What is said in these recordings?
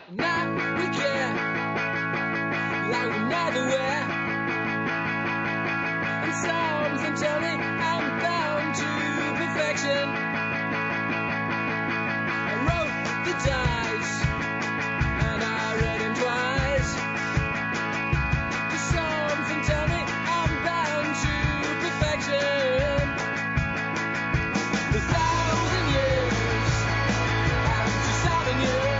Now we care like we never were. And something tell me I'm bound to perfection. I wrote the dice and I read him twice. Something tell me I'm bound to perfection. The 1,000 years and 2,000 years.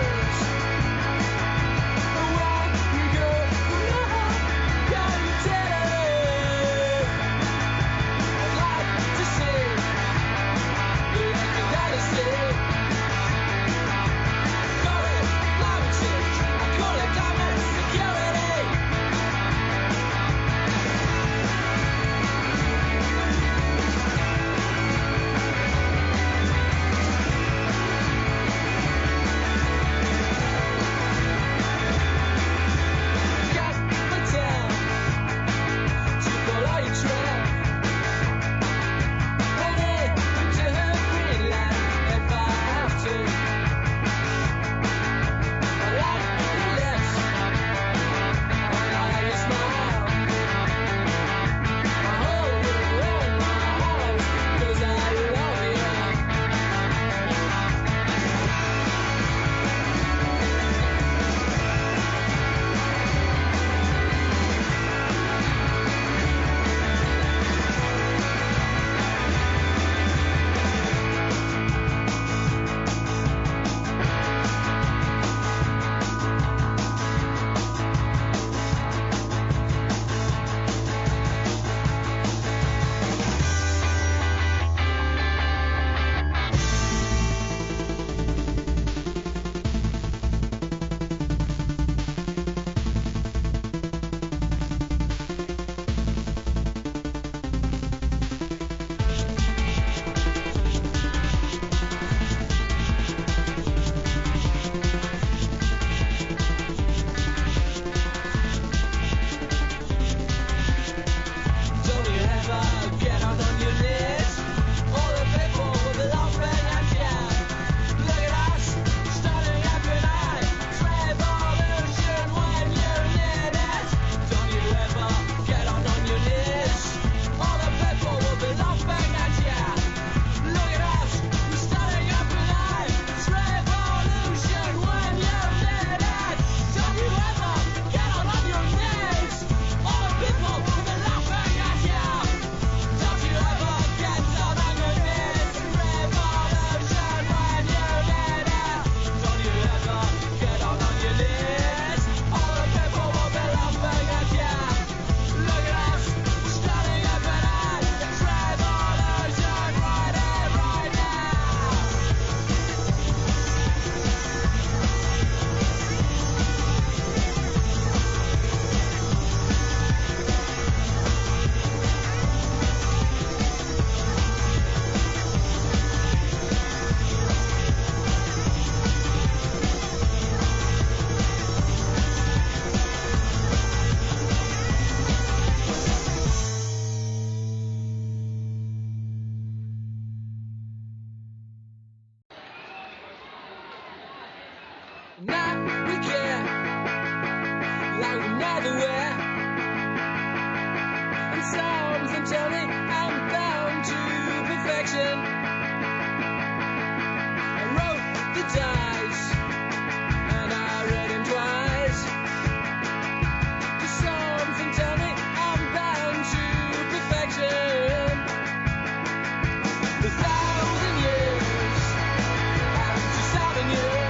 Now we care like we never were. And something tell me I'm bound to perfection. I wrote the dice and I read him twice. Something tell me I'm bound to perfection. The 1,000 years and 2,000 years.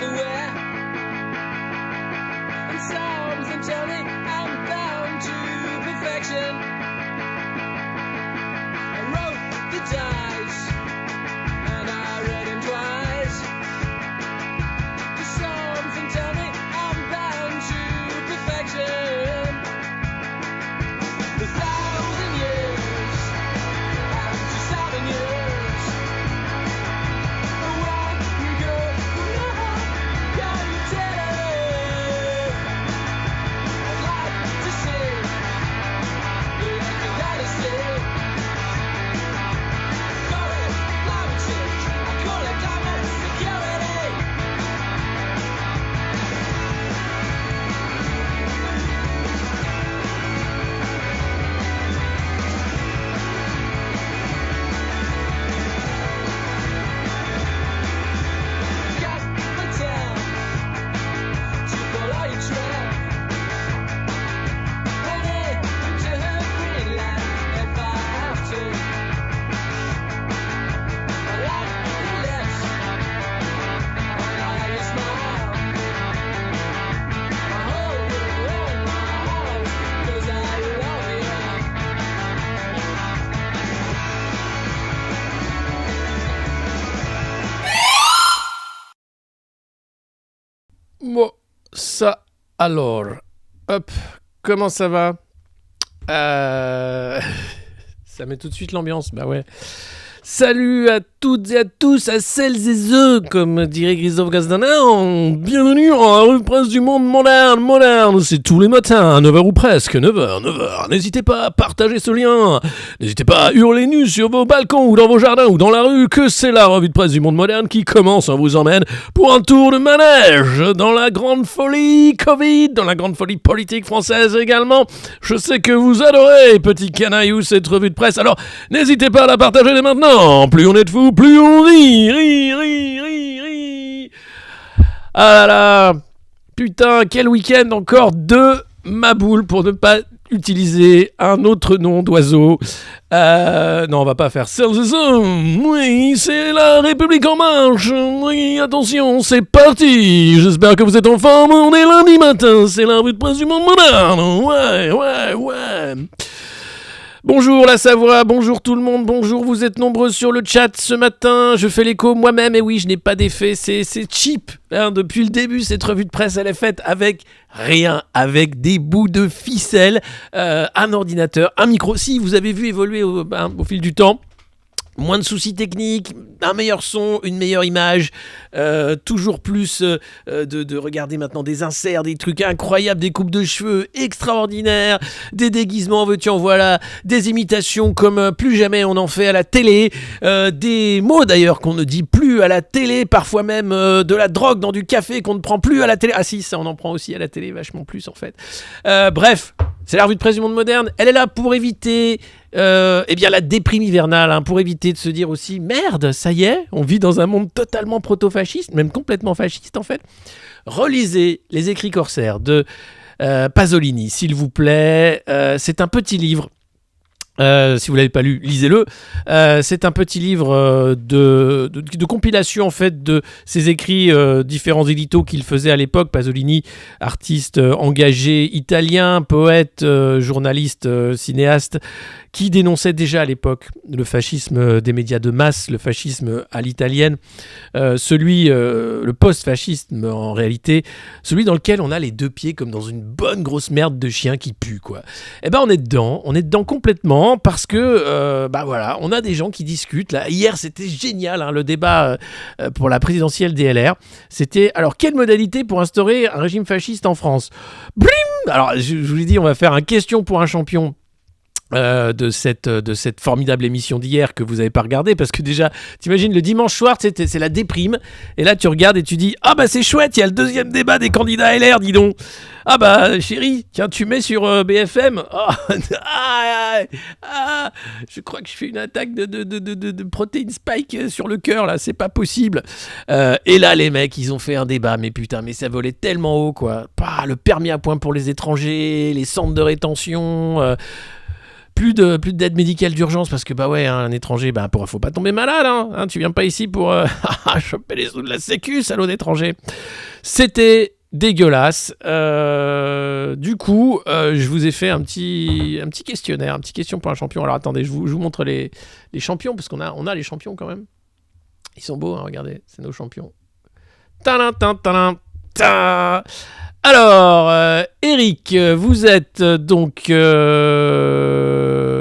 everywhere. And something tell me I'm bound to perfection. I wrote the dice and I read him twice. Just something tell me I'm bound to perfection. A thousand years and 2,000 years. One good love, can you tell? I'd like to see the dynasty. Call it climate change, I call it climate security. Got my town to follow your trail. Headed to Greenland if I have to. I like your lips, I like your smile. I hold you in my arms 'cause I love you. Bon, ça, alors, hop, comment ça va? Ça met tout de suite l'ambiance, bah ouais. Salut à toutes et à tous, à celles et ceux, comme dirait Christophe Castaner. Bienvenue en revue de presse du monde moderne. C'est tous les matins, à 9h ou presque, 9h. N'hésitez pas à partager ce lien. N'hésitez pas à hurler nu sur vos balcons ou dans vos jardins ou dans la rue que c'est la revue de presse du monde moderne qui commence. On vous emmène pour un tour de manège dans la grande folie Covid, dans la grande folie politique française également. Je sais que vous adorez, petit canaillou, cette revue de presse. Alors, n'hésitez pas à la partager dès maintenant. Plus on est de fous, plus on rit. Ah là là. Putain, quel week-end encore de Maboule pour ne pas utiliser un autre nom d'oiseau. Non, on va pas faire ça. Oui, c'est la République en marche. Oui, attention, c'est parti. J'espère que vous êtes en forme. On est lundi matin. C'est la revue de presse du monde moderne. Ouais. Bonjour la Savoie, bonjour tout le monde, bonjour, vous êtes nombreux sur le chat ce matin, je fais l'écho moi-même, et oui, je n'ai pas d'effet, c'est cheap, hein, depuis le début, cette revue de presse, elle est faite avec rien, avec des bouts de ficelle, un ordinateur, un micro, si vous avez vu évoluer au fil du temps. Moins de soucis techniques, un meilleur son, une meilleure image, toujours plus de regarder maintenant des inserts, des trucs incroyables, des coupes de cheveux extraordinaires, des déguisements, veux-tu en voilà, des imitations comme plus jamais on en fait à la télé, des mots d'ailleurs qu'on ne dit plus à la télé, parfois même de la drogue dans du café qu'on ne prend plus à la télé. Ah si, ça on en prend aussi à la télé, vachement plus en fait. Bref, c'est la revue de presse du monde moderne, elle est là pour éviter... la déprime hivernale, hein, pour éviter de se dire aussi merde, ça y est, on vit dans un monde totalement proto-fasciste, même complètement fasciste en fait. Relisez les écrits corsaires de Pasolini, s'il vous plaît. C'est un petit livre. Si vous l'avez pas lu, lisez-le. C'est un petit livre de compilation en fait de ses écrits, différents éditos qu'il faisait à l'époque. Pasolini, artiste engagé italien, poète, journaliste, cinéaste, qui dénonçait déjà à l'époque le fascisme des médias de masse, le fascisme à l'italienne, le post-fascisme en réalité, celui dans lequel on a les deux pieds comme dans une bonne grosse merde de chien qui pue, quoi. Eh ben on est dedans complètement parce que on a des gens qui discutent là. Hier c'était génial, hein, le débat pour la présidentielle des LR. C'était alors quelle modalité pour instaurer un régime fasciste en France. Brim. Alors je vous l'ai dit, on va faire un question pour un champion. De cette formidable émission d'hier que vous n'avez pas regardé parce que déjà t'imagines le dimanche soir c'est la déprime et là tu regardes et tu dis ah bah c'est chouette, il y a le deuxième débat des candidats LR, dis donc. Ah bah chérie, tiens tu mets sur BFM. Je crois que je fais une attaque de protéines spike sur le cœur là, c'est pas possible. Et là les mecs ils ont fait un débat, mais putain mais ça volait tellement haut quoi. Le permis à points pour les étrangers, les centres de rétention, plus d'aide médicale d'urgence parce que bah ouais, un étranger, bah faut pas tomber malade, hein, tu viens pas ici pour choper les sous de la sécu, salaud d'étranger. C'était dégueulasse. Du coup, je vous ai fait un petit questionnaire, un petit question pour un champion. Alors attendez, je vous montre les champions parce qu'on a les champions quand même. Ils sont beaux, hein, regardez, c'est nos champions. Tadam, tadam, tadam, tadam. Alors, Eric, vous êtes donc...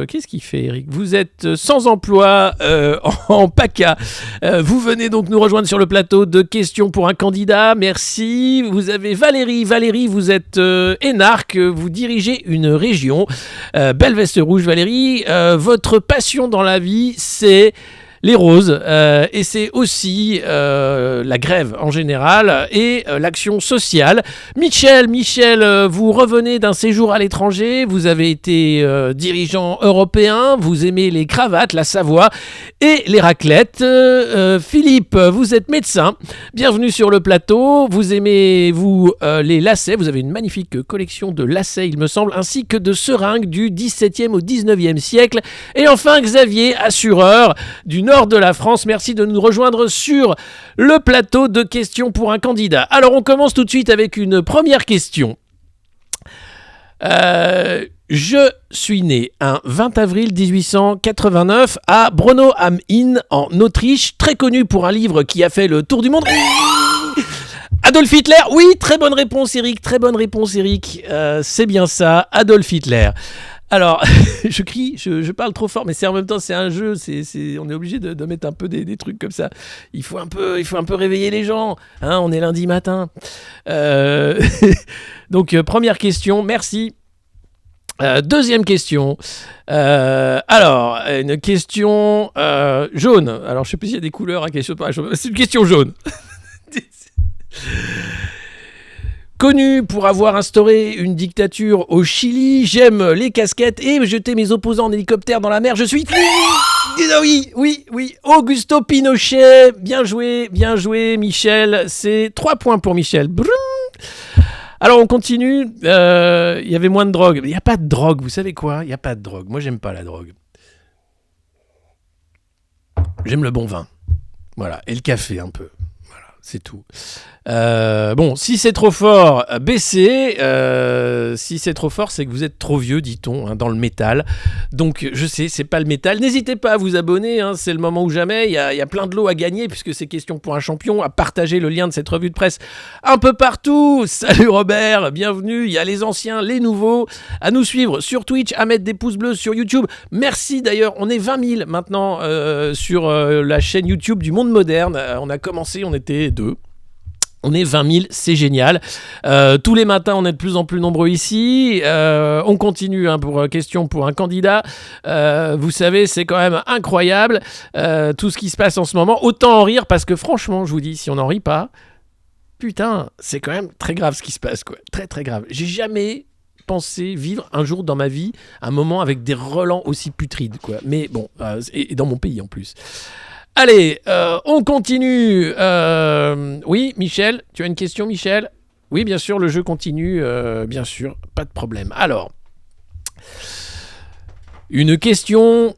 Qu'est-ce qu'il fait, Eric ? Vous êtes sans emploi en PACA. Vous venez donc nous rejoindre sur le plateau de questions pour un candidat. Merci. Vous avez Valérie. Valérie, vous êtes énarque. Vous dirigez une région. Belle veste rouge, Valérie. Votre passion dans la vie, c'est... les roses, et c'est aussi la grève en général et l'action sociale. Michel, vous revenez d'un séjour à l'étranger, vous avez été dirigeant européen, vous aimez les cravates, la Savoie et les raclettes. Philippe, vous êtes médecin, bienvenue sur le plateau, vous aimez les lacets, vous avez une magnifique collection de lacets il me semble, ainsi que de seringues du 17e au 19e siècle. Et enfin Xavier, assureur du nord de la France, merci de nous rejoindre sur le plateau de questions pour un candidat. Alors on commence tout de suite avec une première question. Je suis né un 20 avril 1889 à Braunau am Inn en Autriche, très connu pour un livre qui a fait le tour du monde. Adolf Hitler, oui, très bonne réponse Eric, c'est bien ça, Adolf Hitler. Alors, je crie, je parle trop fort, mais en même temps, c'est un jeu, on est obligé de mettre un peu des trucs comme ça. Il faut un peu réveiller les gens, hein, on est lundi matin. Donc, première question, merci. Deuxième question. Alors, une question jaune. Alors, je sais plus s'il y a des couleurs à question. C'est une question jaune. Connu pour avoir instauré une dictature au Chili, j'aime les casquettes et jeter mes opposants en hélicoptère dans la mer. Je suis... Oui, Augusto Pinochet. Bien joué, Michel. C'est 3 points pour Michel. Brum. Alors, on continue. Il y avait moins de drogue. Il n'y a pas de drogue, vous savez quoi ? Il n'y a pas de drogue. Moi, j'aime pas la drogue. J'aime le bon vin. Voilà, et le café un peu. Voilà, c'est tout. Bon, si c'est trop fort, baissez. Si c'est trop fort, c'est que vous êtes trop vieux, dit-on, hein, dans le métal. Donc, je sais, c'est pas le métal. N'hésitez pas à vous abonner, hein, c'est le moment ou jamais. Il y a plein de lots à gagner, puisque c'est question pour un champion, à partager le lien de cette revue de presse un peu partout. Salut Robert, bienvenue. Il y a les anciens, les nouveaux. À nous suivre sur Twitch, à mettre des pouces bleus sur YouTube. Merci d'ailleurs, on est 20 000 maintenant sur la chaîne YouTube du Monde Moderne. On a commencé, on était 2. On est 20 000, c'est génial. Tous les matins, on est de plus en plus nombreux ici. On continue pour question pour un candidat. Vous savez, c'est quand même incroyable tout ce qui se passe en ce moment. Autant en rire parce que franchement, je vous dis, si on n'en rit pas, putain, c'est quand même très grave ce qui se passe, quoi. Très très grave. J'ai jamais pensé vivre un jour dans ma vie un moment avec des relents aussi putrides, quoi. Mais bon, et dans mon pays en plus. Allez, on continue. Oui, Michel, tu as une question, Michel ? Oui, bien sûr, le jeu continue, bien sûr, pas de problème. Alors, une question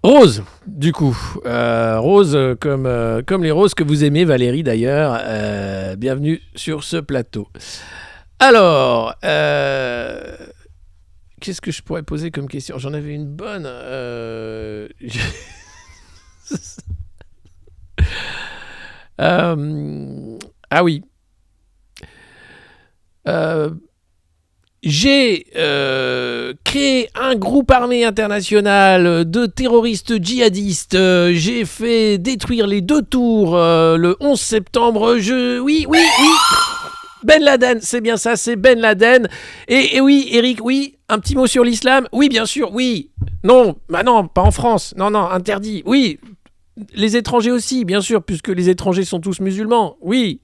rose, du coup. Rose comme les roses que vous aimez, Valérie, d'ailleurs. Bienvenue sur ce plateau. Alors, qu'est-ce que je pourrais poser comme question ? J'en avais une bonne. Ah oui. J'ai créé un groupe armé international de terroristes djihadistes. J'ai fait détruire les 2 tours le 11 septembre. Oui. Ben Laden, c'est bien ça, c'est Ben Laden. Et oui, Eric, oui, un petit mot sur l'islam. Oui, bien sûr, oui. Non, bah non, pas en France. Non, interdit. Oui. Les étrangers aussi, bien sûr, puisque les étrangers sont tous musulmans. Oui,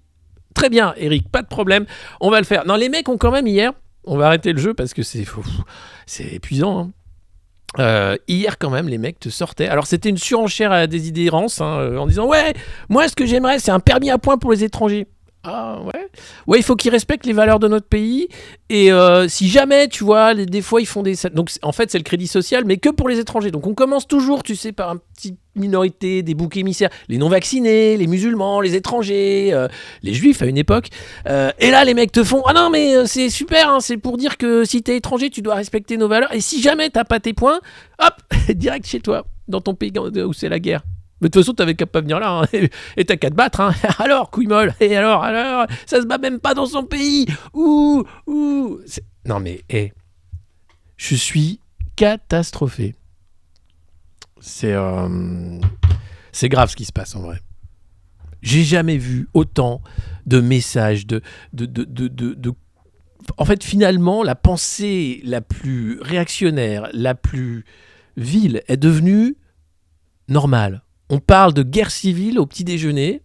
très bien, Eric, pas de problème. On va le faire. Non, les mecs ont quand même hier... On va arrêter le jeu parce que c'est épuisant. Hein. Hier, quand même, les mecs te sortaient. Alors, c'était une surenchère à la déshérence, hein, en disant « Ouais, moi, ce que j'aimerais, c'est un permis à points pour les étrangers. » Ah ouais. Ouais, il faut qu'ils respectent les valeurs de notre pays. Et si jamais, tu vois, des fois ils font des. Donc en fait, c'est le crédit social, mais que pour les étrangers. Donc on commence toujours, tu sais, par une petite minorité, des boucs émissaires, les non vaccinés, les musulmans, les étrangers, les juifs à une époque. Et là, les mecs te font ah non mais c'est super, hein, c'est pour dire que si t'es étranger, tu dois respecter nos valeurs. Et si jamais t'as pas tes points, hop, direct chez toi, dans ton pays où c'est la guerre. Mais de toute façon, t'avais qu'à pas venir là, hein. Et t'as qu'à te battre, hein. Alors, couille molle, et alors, ça se bat même pas dans son pays. Ouh. Non mais, je suis catastrophé. C'est grave ce qui se passe en vrai. J'ai jamais vu autant de messages En fait, finalement, la pensée la plus réactionnaire, la plus vile est devenue normale. On parle de guerre civile au petit déjeuner,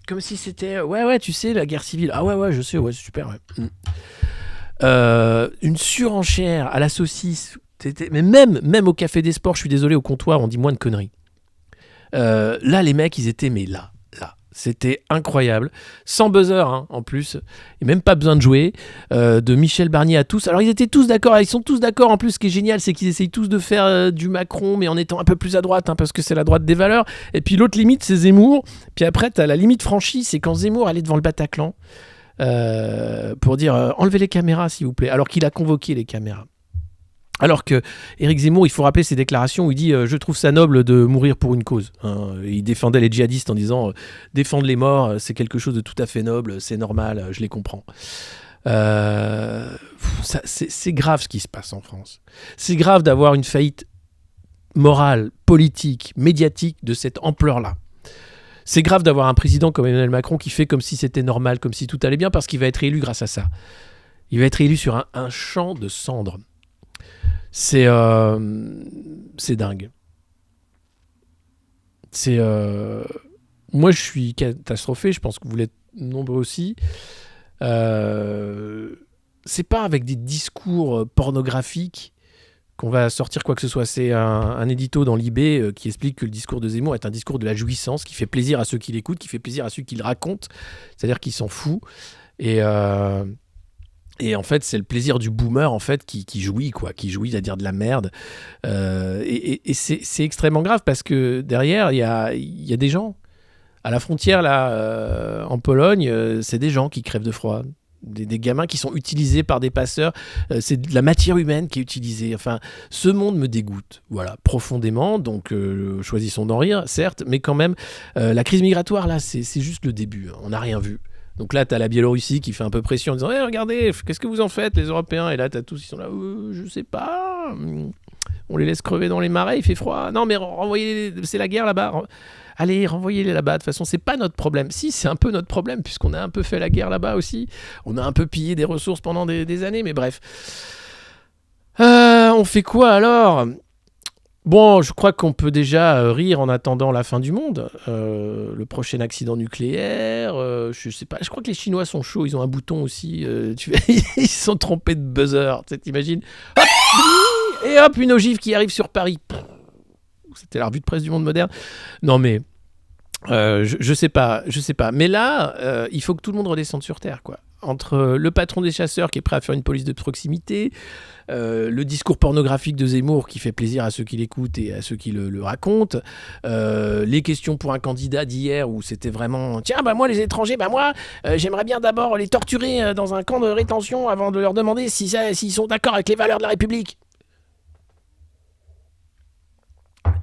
comme si c'était ouais tu sais la guerre civile. Ah ouais je sais, ouais c'est super. Ouais. Une surenchère à la saucisse. Mais même au café des sports, je suis désolé, au comptoir on dit moins de conneries. Là les mecs ils étaient mais là. C'était incroyable, sans buzzer hein, en plus, et même pas besoin de jouer, de Michel Barnier à tous. Alors ils étaient tous d'accord, ils sont tous d'accord en plus. Ce qui est génial, c'est qu'ils essayent tous de faire du Macron, mais en étant un peu plus à droite, hein, parce que c'est la droite des valeurs. Et puis l'autre limite, c'est Zemmour. Puis après, t'as la limite franchie, c'est quand Zemmour allait devant le Bataclan pour dire enlevez les caméras s'il vous plaît, alors qu'il a convoqué les caméras. Alors que Éric Zemmour, il faut rappeler ses déclarations où il dit je trouve ça noble de mourir pour une cause. Hein. Il défendait les djihadistes en disant défendre les morts, c'est quelque chose de tout à fait noble, c'est normal, je les comprends. C'est grave ce qui se passe en France. C'est grave d'avoir une faillite morale, politique, médiatique de cette ampleur-là. C'est grave d'avoir un président comme Emmanuel Macron qui fait comme si c'était normal, comme si tout allait bien, parce qu'il va être élu grâce à ça. Il va être élu sur un champ de cendres. C'est dingue. Moi, je suis catastrophé. Je pense que vous l'êtes nombreux aussi. C'est pas avec des discours pornographiques qu'on va sortir quoi que ce soit. C'est un édito dans l'IB qui explique que le discours de Zemmour est un discours de la jouissance, qui fait plaisir à ceux qui l'écoutent, qui fait plaisir à ceux qui le racontent. C'est-à-dire qu'ils s'en foutent. Et en fait, c'est le plaisir du boomer en fait qui jouit, quoi, qui jouit à dire de la merde. Et c'est extrêmement grave parce que derrière, il y a des gens. À la frontière, là, en Pologne, c'est des gens qui crèvent de froid. Des gamins qui sont utilisés par des passeurs. C'est de la matière humaine qui est utilisée. Enfin, ce monde me dégoûte, voilà, profondément. Donc, choisissons d'en rire, certes, mais quand même, la crise migratoire, là, c'est juste le début. Hein. On n'a rien vu. Donc là, t'as la Biélorussie qui fait un peu pression en disant regardez, qu'est-ce que vous en faites, les Européens? Et là, t'as tous, ils sont là, je sais pas. On les laisse crever dans les marais, il fait froid. Non, mais renvoyez-les, c'est la guerre là-bas. Allez, renvoyez-les là-bas. De toute façon, c'est pas notre problème. Si, c'est un peu notre problème, puisqu'on a un peu fait la guerre là-bas aussi. On a un peu pillé des ressources pendant des années, mais bref. On fait quoi alors? Bon, je crois qu'on peut déjà rire en attendant la fin du monde. Le prochain accident nucléaire, je sais pas. Je crois que les Chinois sont chauds. Ils ont un bouton aussi. Ils se sont trompés de buzzer. Tu sais, t'imagines? Hop, et hop, une ogive qui arrive sur Paris. C'était la revue de presse du Monde Moderne. Non mais, je sais pas. Mais là, il faut que tout le monde redescende sur terre, quoi. Entre le patron des chasseurs qui est prêt à faire une police de proximité, le discours pornographique de Zemmour qui fait plaisir à ceux qui l'écoutent et à ceux qui le racontent, les questions pour un candidat d'hier où c'était vraiment tiens bah moi les étrangers j'aimerais bien d'abord les torturer dans un camp de rétention avant de leur demander s'ils sont d'accord avec les valeurs de la République.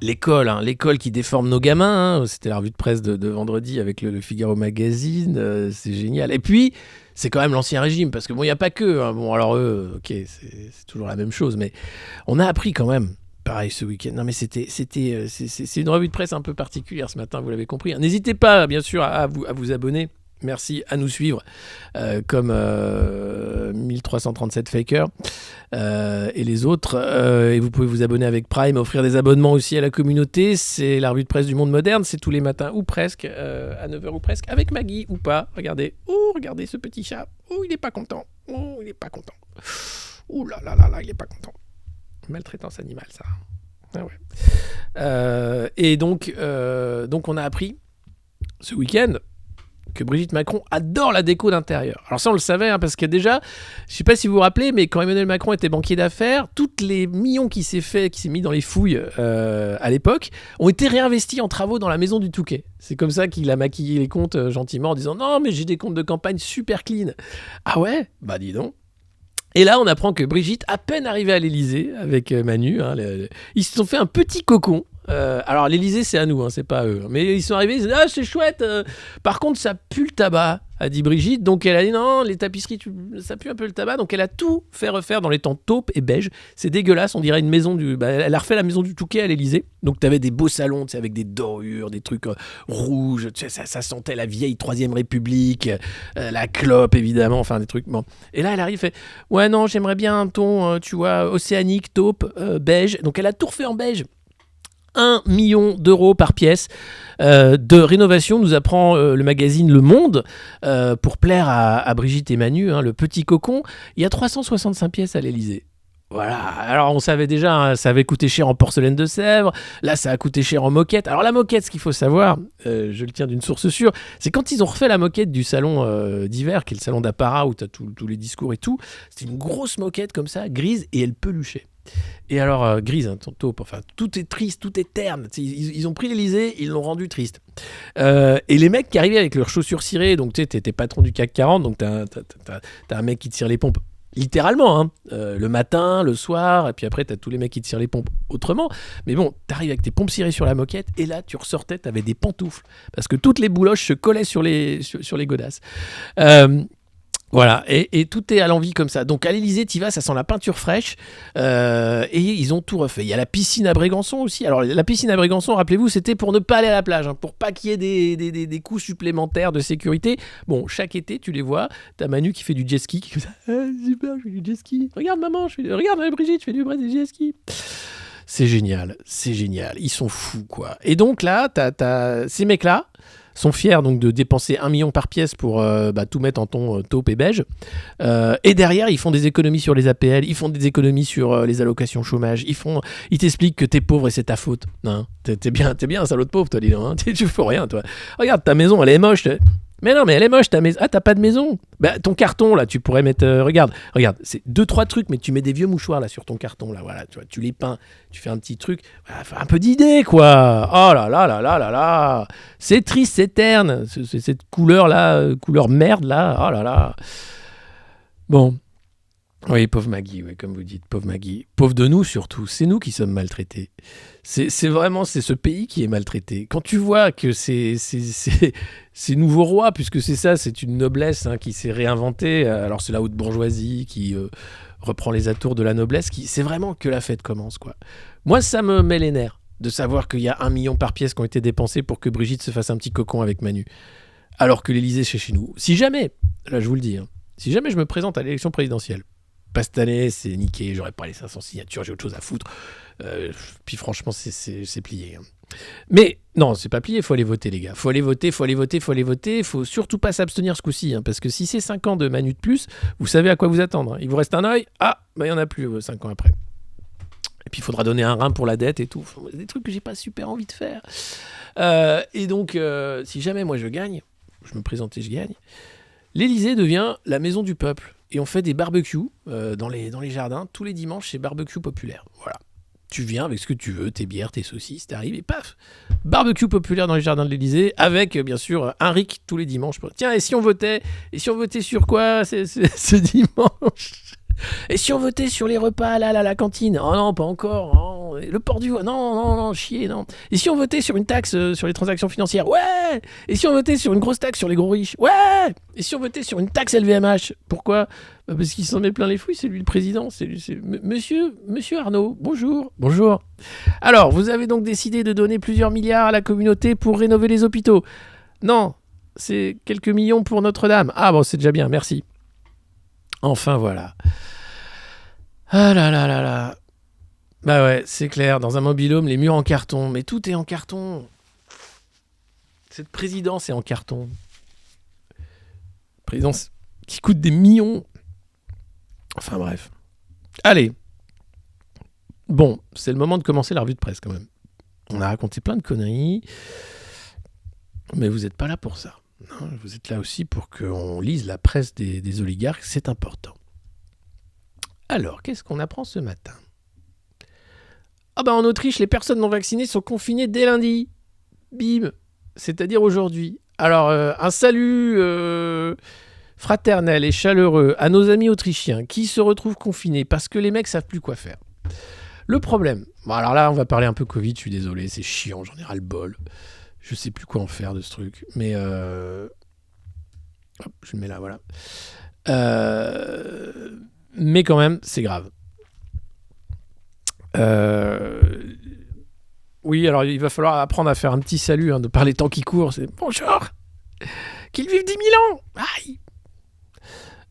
L'école qui déforme nos gamins, hein. C'était la revue de presse de vendredi avec le Figaro Magazine, c'est génial. Et puis, c'est quand même l'Ancien Régime, parce que bon, il n'y a pas que. Hein. Bon, alors eux, ok, c'est toujours la même chose, mais on a appris quand même, pareil ce week-end. Non, mais c'est une revue de presse un peu particulière ce matin, vous l'avez compris. N'hésitez pas, bien sûr, à vous abonner. Merci à nous suivre, comme 1337 Fakers et les autres. Et vous pouvez vous abonner avec Prime, offrir des abonnements aussi à la communauté. C'est la revue de presse du Monde Moderne. C'est tous les matins ou presque, à 9h ou presque, avec Maggie ou pas. Regardez. Oh, regardez ce petit chat. Oh, il n'est pas content. Oh, il n'est pas content. Oh là là là là, il n'est pas content. Maltraitance animale, ça. Ah ouais. Et donc on a appris ce week-end que Brigitte Macron adore la déco d'intérieur. Alors ça, on le savait, parce que déjà, je sais pas si vous vous rappelez, mais quand Emmanuel Macron était banquier d'affaires, toutes les millions qui s'est mis dans les fouilles à l'époque, ont été réinvestis en travaux dans la maison du Touquet. C'est comme ça qu'il a maquillé les comptes gentiment en disant « Non, mais j'ai des comptes de campagne super clean. » Ah ouais ? Bah dis donc. Et là, on apprend que Brigitte, à peine arrivée à l'Élysée avec Manu, ils se sont fait un petit cocon. Alors l'Élysée, c'est à nous, c'est pas à eux. Mais ils sont arrivés, ils disent « Ah, c'est chouette. Par contre, ça pue le tabac », a dit Brigitte. Donc elle a dit « Non, les tapisseries, ça pue un peu le tabac. » Donc elle a tout fait refaire dans les tons taupe et beige. C'est dégueulasse, on dirait une maison du... elle a refait la maison du Touquet à l'Élysée. Donc t'avais des beaux salons, avec des dorures, des trucs rouges. Ça sentait la vieille 3ème République, la clope, évidemment, enfin des trucs... Bon. Et là, elle arrive et fait « Ouais, non, j'aimerais bien un ton, océanique, taupe, beige. » Donc elle a tout refait en beige. 1 million d'euros par pièce de rénovation, nous apprend le magazine Le Monde, pour plaire à Brigitte et Manu, le petit cocon. Il y a 365 pièces à l'Élysée. Voilà, alors on savait déjà, ça avait coûté cher en porcelaine de Sèvres, là ça a coûté cher en moquette. Alors la moquette, ce qu'il faut savoir, je le tiens d'une source sûre, c'est quand ils ont refait la moquette du salon d'hiver, qui est le salon d'apparat où tu as tous les discours et tout, c'était une grosse moquette comme ça, grise, et elle peluchait. Et alors, grise, taupe, enfin, tout est triste, tout est terne. Ils ont pris l'Élysée, ils l'ont rendu triste. Et les mecs qui arrivaient avec leurs chaussures cirées, donc tu sais, t'es patron du CAC 40, donc t'as un mec qui tire les pompes, littéralement, le matin, le soir, et puis après, t'as tous les mecs qui tirent les pompes autrement. Mais bon, t'arrives avec tes pompes cirées sur la moquette, et là, tu ressortais, t'avais des pantoufles, parce que toutes les bouloches se collaient sur les godasses. Voilà, et tout est à l'envie comme ça. Donc à l'Élysée, t'y vas, ça sent la peinture fraîche, et ils ont tout refait. Il y a la piscine à Brégançon aussi. Alors la piscine à Brégançon, rappelez-vous, c'était pour ne pas aller à la plage, pour pas qu'il y ait des coûts supplémentaires de sécurité. Bon, chaque été, tu les vois, t'as Manu qui fait du jet ski, qui fait ça, super, je fais du jet ski. Regarde maman, regarde Brigitte, je fais du jet ski. C'est génial. Ils sont fous, quoi. Et donc là, t'as ces mecs-là, sont fiers donc de dépenser 1 million par pièce pour tout mettre en ton taupe et beige. Et derrière, ils font des économies sur les APL, ils font des économies sur les allocations chômage, ils t'expliquent que t'es pauvre et c'est ta faute. Hein, t'es bien un salaud de pauvre, toi, dis donc. Tu fais rien, toi. Regarde, ta maison, elle est moche. Mais non, mais elle est moche, ta maison. Ah, t'as pas de maison ? Bah, ton carton, là, tu pourrais mettre... regarde, c'est 2-3 trucs, mais tu mets des vieux mouchoirs, là, sur ton carton, là, voilà, tu vois, tu les peins, tu fais un petit truc. Voilà, un peu d'idée, quoi. Oh là là là là là là. C'est triste, c'est terne. Cette couleur-là, couleur merde, là. Oh là là. Bon. Oui, pauvre Maggie, oui, comme vous dites, pauvre Maggie. Pauvre de nous, surtout. C'est nous qui sommes maltraités. C'est ce pays qui est maltraité. Quand tu vois que ces nouveaux rois, puisque c'est ça, c'est une noblesse qui s'est réinventée, alors c'est la haute bourgeoisie qui reprend les atours de la noblesse, c'est vraiment que la fête commence, quoi. Moi, ça me met les nerfs de savoir qu'il y a 1 million par pièce qui ont été dépensés pour que Brigitte se fasse un petit cocon avec Manu. Alors que l'Élysée, c'est chez nous. Si jamais, là je vous le dis, si jamais je me présente à l'élection présidentielle, pas cette année, c'est niqué, j'aurais pas les 500 signatures, j'ai autre chose à foutre. Puis franchement, c'est plié. Mais non, c'est pas plié, faut aller voter, les gars. Faut aller voter. Faut surtout pas s'abstenir ce coup-ci, parce que si c'est 5 ans de Manu de plus, vous savez à quoi vous attendre. Il vous reste un œil, il y en a plus 5 ans après. Et puis il faudra donner un rein pour la dette et tout. Des trucs que j'ai pas super envie de faire. Et donc, si jamais moi je gagne, je me présente et je gagne, l'Élysée devient la maison du peuple. Et on fait des barbecues dans les jardins. Tous les dimanches, c'est barbecue populaire. Voilà. Tu viens avec ce que tu veux, tes bières, tes saucisses, t'arrives et paf, barbecue populaire dans les jardins de l'Élysée, avec bien sûr un RIC tous les dimanches. Tiens, et si on votait sur quoi ce dimanche ? Et si on votait sur les repas là, la cantine ? Oh non, pas encore. Oh, le port du... Non, chier, non. Et si on votait sur une taxe sur les transactions financières ? Ouais. Et si on votait sur une grosse taxe sur les gros riches ? Ouais. Et si on votait sur une taxe LVMH ? Pourquoi ? Parce qu'il s'en met plein les fouilles, c'est lui le président. Monsieur Arnaud, bonjour. Alors, vous avez donc décidé de donner plusieurs milliards à la communauté pour rénover les hôpitaux ? Non, c'est quelques millions pour Notre-Dame. Ah bon, c'est déjà bien, merci. Enfin, voilà. Ah là là là là. Bah ouais, c'est clair, dans un mobil-home, les murs en carton. Mais tout est en carton. Cette présidence est en carton. Présidence qui coûte des millions. Enfin bref. Allez. Bon, c'est le moment de commencer la revue de presse quand même. On a raconté plein de conneries. Mais vous n'êtes pas là pour ça. Non, vous êtes là aussi pour qu'on lise la presse des oligarques, c'est important. Alors, qu'est-ce qu'on apprend ce matin ? Ah bah en Autriche, les personnes non vaccinées sont confinées dès lundi. Bim, c'est-à-dire aujourd'hui. Alors, un salut fraternel et chaleureux à nos amis autrichiens qui se retrouvent confinés parce que les mecs savent plus quoi faire. Le problème, bon alors là on va parler un peu Covid, je suis désolé, c'est chiant, j'en ai ras le bol. Je sais plus quoi en faire de ce truc, mais hop, je le mets là, voilà. Mais quand même, c'est grave. Oui, alors il va falloir apprendre à faire un petit salut, de par les temps qui courent. C'est bonjour, qu'ils vivent 10 000 ans. Aïe.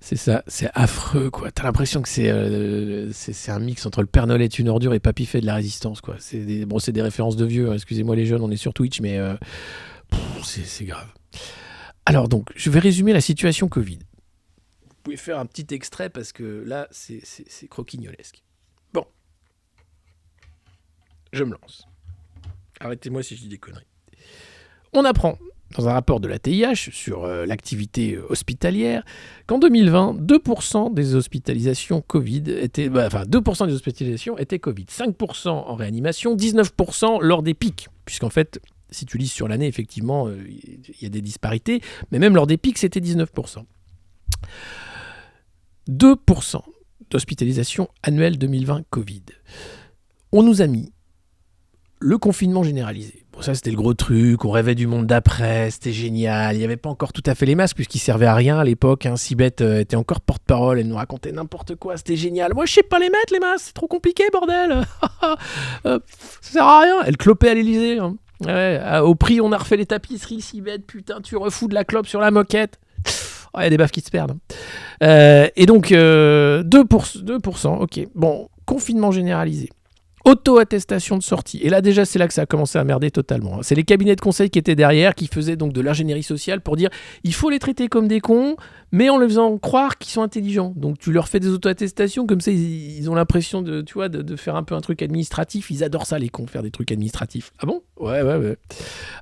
C'est ça, c'est affreux, quoi. T'as l'impression que c'est un mix entre le Père Noël est une ordure et Papy fait de la résistance, quoi. C'est des références de vieux, excusez-moi les jeunes, on est sur Twitch, mais c'est grave. Alors donc, je vais résumer la situation Covid. Vous pouvez faire un petit extrait parce que là, c'est croquignolesque. Bon. Je me lance. Arrêtez-moi si je dis des conneries. On apprend dans un rapport de la TIH sur l'activité hospitalière qu'en 2020, 2% des hospitalisations Covid étaient... 2% des hospitalisations étaient Covid, 5% en réanimation, 19% lors des pics. Puisqu'en fait, si tu lis sur l'année, effectivement, il y a des disparités, mais même lors des pics, c'était 19%. 2% d'hospitalisation annuelle 2020 Covid. On nous a mis le confinement généralisé. Bon, ça, c'était le gros truc. On rêvait du monde d'après. C'était génial. Il n'y avait pas encore tout à fait les masques puisqu'ils servaient à rien à l'époque. Sibeth était encore porte-parole. Elle nous racontait n'importe quoi. C'était génial. Moi, je sais pas les mettre, les masques. C'est trop compliqué, bordel. Ça sert à rien. Elle clopait à l'Élysée. Ouais, au prix, on a refait les tapisseries. Sibeth, putain, tu refous de la clope sur la moquette. Il y a des baffes qui se perdent. Et donc, 2%. Ok. Bon, confinement généralisé. Auto-attestation de sortie. Et là, déjà, c'est là que ça a commencé à merder totalement. C'est les cabinets de conseil qui étaient derrière, qui faisaient donc de l'ingénierie sociale pour dire il faut les traiter comme des cons, mais en les faisant croire qu'ils sont intelligents. Donc, tu leur fais des auto-attestations, comme ça, ils ont l'impression de faire un peu un truc administratif. Ils adorent ça, les cons, faire des trucs administratifs. Ah bon ? Ouais.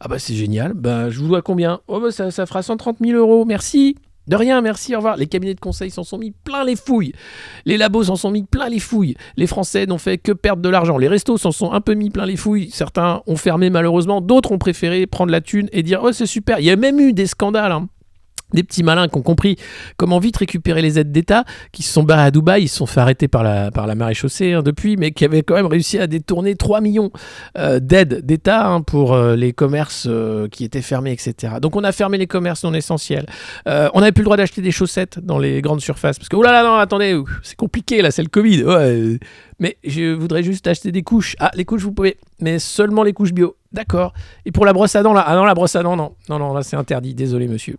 Ah bah, c'est génial. Bah, je vous dois combien ? Oh, bah, ça fera 130 000 €. Merci. De rien, merci, au revoir. Les cabinets de conseil s'en sont mis plein les fouilles. Les labos s'en sont mis plein les fouilles. Les Français n'ont fait que perdre de l'argent. Les restos s'en sont un peu mis plein les fouilles. Certains ont fermé malheureusement. D'autres ont préféré prendre la thune et dire « Oh, c'est super ». Il y a même eu des scandales, Des petits malins qui ont compris comment vite récupérer les aides d'État, qui se sont barrés à Dubaï, ils se sont fait arrêter par la maréchaussée depuis, mais qui avaient quand même réussi à détourner 3 millions d'aides d'État pour les commerces qui étaient fermés, etc. Donc on a fermé les commerces non essentiels. On n'avait plus le droit d'acheter des chaussettes dans les grandes surfaces, parce que, oh là là, non, attendez, c'est compliqué là, c'est le Covid. Ouais, mais je voudrais juste acheter des couches. Ah, les couches, vous pouvez, mais seulement les couches bio. D'accord. Et pour la brosse à dents, là, ah non, la brosse à dents, non, là c'est interdit, désolé monsieur.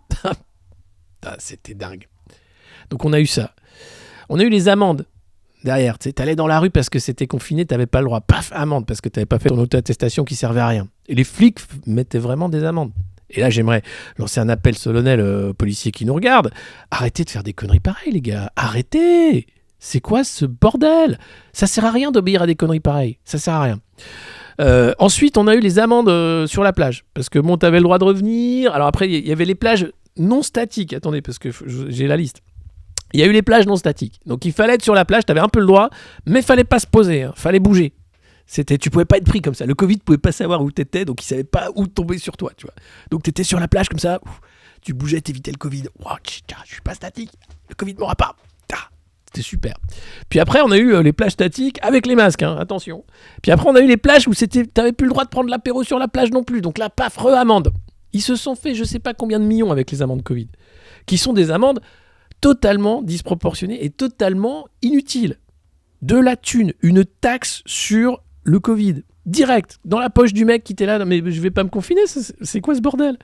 Ah, c'était dingue. Donc on a eu ça. On a eu les amendes derrière. Tu sais, t'allais dans la rue parce que c'était confiné, t'avais pas le droit. Paf, amende parce que t'avais pas fait ton auto-attestation qui servait à rien. Et les flics mettaient vraiment des amendes. Et là, j'aimerais lancer un appel solennel aux policiers qui nous regardent. Arrêtez de faire des conneries pareilles, les gars. Arrêtez. C'est quoi ce bordel ? Ça sert à rien d'obéir à des conneries pareilles. Ça sert à rien. Ensuite, on a eu les amendes sur la plage. Parce que bon, t'avais le droit de revenir. Alors après, il y avait les plages non statiques. Attendez, parce que j'ai la liste. Il y a eu les plages non statiques. Donc il fallait être sur la plage, t'avais un peu le droit, mais fallait pas se poser, fallait bouger. Tu pouvais pas être pris comme ça. Le Covid pouvait pas savoir où t'étais, donc il savait pas où tomber sur toi, tu vois. Donc t'étais sur la plage comme ça, tu bougeais, t'évitais le Covid. Wow, je suis pas statique, le Covid m'aura pas. C'était super. Puis après, on a eu les plages statiques avec les masques, attention. Puis après, on a eu les plages où t'avais plus le droit de prendre l'apéro sur la plage non plus. Donc là, paf, re-amende. Ils se sont fait je sais pas combien de millions avec les amendes Covid, qui sont des amendes totalement disproportionnées et totalement inutiles. De la thune, une taxe sur le Covid, direct, dans la poche du mec qui était là, mais je vais pas me confiner, c'est quoi ce bordel ?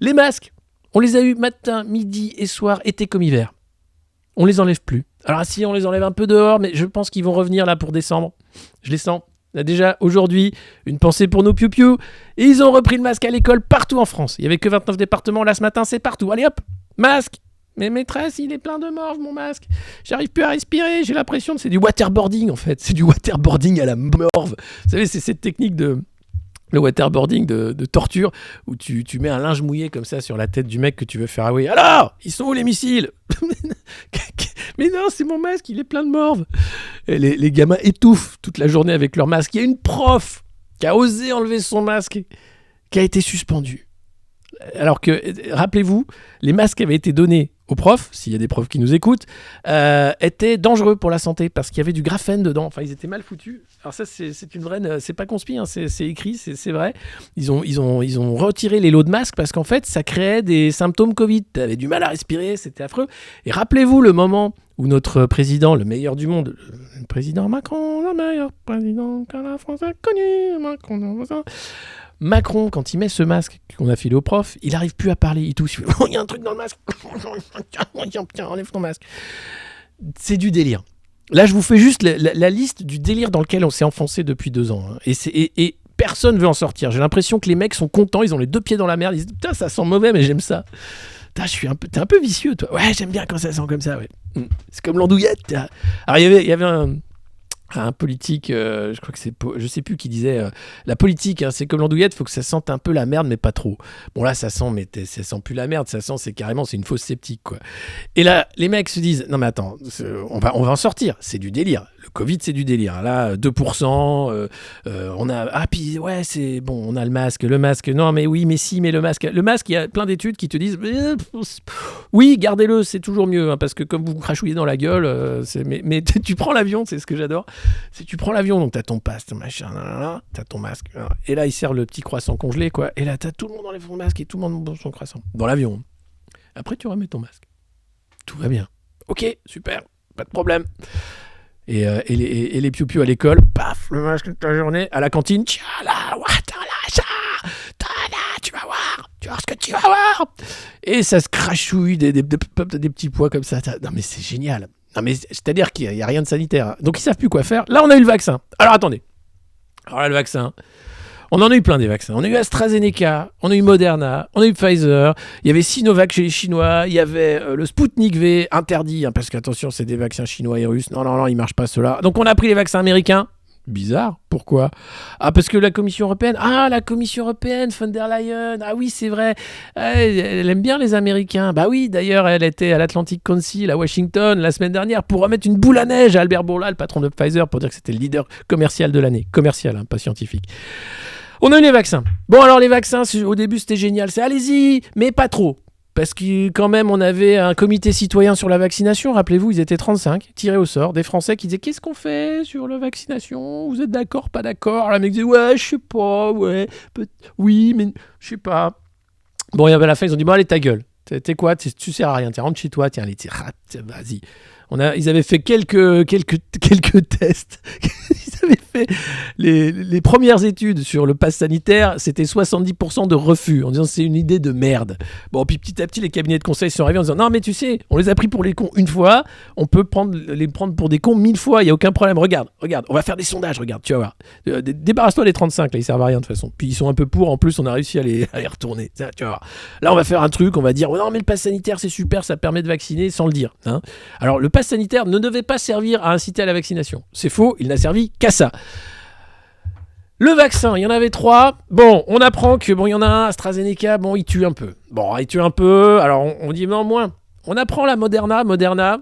Les masques, on les a eu matin, midi et soir, été comme hiver. On les enlève plus. Alors si on les enlève un peu dehors, mais je pense qu'ils vont revenir là pour décembre. Je les sens. Là, déjà, aujourd'hui, une pensée pour nos piou-piou. Et ils ont repris le masque à l'école partout en France. Il n'y avait que 29 départements. Là, ce matin, c'est partout. Allez hop, masque. Mais maîtresse, il est plein de morve, mon masque. J'arrive plus à respirer. J'ai l'impression que c'est du waterboarding, en fait. C'est du waterboarding à la morve. Vous savez, c'est cette technique de Le waterboarding de torture, où tu mets un linge mouillé comme ça sur la tête du mec que tu veux faire away. Alors, ils sont où les missiles? Mais non, c'est mon masque, il est plein de morve. Et les gamins étouffent toute la journée avec leur masque. Il y a une prof qui a osé enlever son masque, qui a été suspendue. Alors que, rappelez-vous, les masques avaient été donnés aux profs, s'il y a des profs qui nous écoutent, étaient dangereux pour la santé parce qu'il y avait du graphène dedans. Enfin, ils étaient mal foutus. Alors ça, c'est une vraie, c'est pas conspi, hein, c'est écrit, c'est vrai. Ils ont retiré les lots de masques parce qu'en fait, ça créait des symptômes Covid. T'avais du mal à respirer, c'était affreux. Et rappelez-vous le moment où notre président, le meilleur du monde, le président Macron, le meilleur président que la France a connu, Macron, quand il met ce masque qu'on a filé au prof, il n'arrive plus à parler, il tousse. Oh, il y a un truc dans le masque. Tiens, enlève ton masque. C'est du délire. Là, je vous fais juste la liste du délire dans lequel on s'est enfoncé depuis 2 ans. Hein. Et personne ne veut en sortir. J'ai l'impression que les mecs sont contents, ils ont les 2 pieds dans la merde. Ils disent, putain, ça sent mauvais, mais j'aime ça. Putain, t'es un peu vicieux, toi. Ouais, j'aime bien quand ça sent comme ça. Ouais. C'est comme l'andouillette. Alors, il y avait un politique, je crois que je sais plus qui disait la politique, hein, c'est comme l'andouillette, faut que ça sente un peu la merde, mais pas trop. Bon là, ça sent, mais ça sent plus la merde, ça sent, c'est une fausse sceptique, quoi. Et là, les mecs se disent, non mais attends, on va en sortir, c'est du délire. Le Covid, c'est du délire. Là, 2%, on a, ah puis ouais, c'est bon, on a le masque, non mais oui, mais si, mais le masque, il y a plein d'études qui te disent, oui, gardez-le, c'est toujours mieux, hein, parce que comme vous crachouillez dans la gueule, mais tu prends l'avion, c'est ce que j'adore. Si tu prends l'avion, donc t'as ton passe, ton machin, t'as ton masque, et là il sert le petit croissant congelé, quoi, et là t'as tout le monde enlève son masque et tout le monde mange son croissant dans l'avion. Après tu remets ton masque, tout va bien. Ok, super, pas de problème. Et les piou-piou à l'école, paf, le masque toute la journée, à la cantine, tu vas voir ce que tu vas voir. Et ça se crachouille des petits pois comme ça. Non mais c'est génial. Non mais c'est-à-dire qu'il n'y a rien de sanitaire. Donc ils savent plus quoi faire. Là on a eu le vaccin. Alors attendez. Alors là le vaccin. On en a eu plein des vaccins. On a eu AstraZeneca, on a eu Moderna, on a eu Pfizer. Il y avait Sinovac chez les Chinois. Il y avait le Sputnik V interdit. Hein, parce qu'attention c'est des vaccins chinois et russes. Non, ils marchent pas ceux-là. Donc on a pris les vaccins américains. Bizarre, pourquoi? Ah, parce que la Commission Européenne, von der Leyen, ah oui, c'est vrai, elle aime bien les Américains. Bah oui, d'ailleurs, elle était à l'Atlantic Council à Washington la semaine dernière pour remettre une boule à neige à Albert Bourla, le patron de Pfizer, pour dire que c'était le leader commercial de l'année. Commercial, hein, pas scientifique. On a eu les vaccins. Bon, alors les vaccins, au début, c'était génial. C'est allez-y, mais pas trop. Parce que quand même, on avait un comité citoyen sur la vaccination. Rappelez-vous, ils étaient 35, tirés au sort. Des Français qui disaient, qu'est-ce qu'on fait sur la vaccination? Vous êtes d'accord, pas d'accord? Alors, le mec disait, ouais, je sais pas, ouais, oui, mais je sais pas. Bon, et à la fin, ils ont dit, bon, allez, ta gueule. T'es quoi? Tu sers à rien. Tiens, rentre chez toi. Tiens, allez, vas-y. Ils avaient fait quelques tests. Ils avaient fait les premières études sur le pass sanitaire, c'était 70% de refus, en disant c'est une idée de merde. Bon, puis petit à petit, les cabinets de conseil sont arrivés en disant non, mais tu sais, on les a pris pour les cons une fois, on peut les prendre pour des cons 1000 fois, il n'y a aucun problème. Regarde, on va faire des sondages, regarde, tu vas voir. Débarrasse-toi des 35, là, ils servent à rien de toute façon. Puis ils sont un peu pour, en plus, on a réussi à les retourner. Ça, tu vas voir. Là, on va faire un truc, on va dire non, mais le pass sanitaire, c'est super, ça permet de vacciner sans le dire. Hein. Alors, le pass sanitaire ne devait pas servir à inciter à la vaccination. C'est faux, il n'a servi qu'à ça. Le vaccin, il y en avait 3. Bon, on apprend que il y en a un, AstraZeneca, il tue un peu. Alors on dit non, moins. On apprend la Moderna.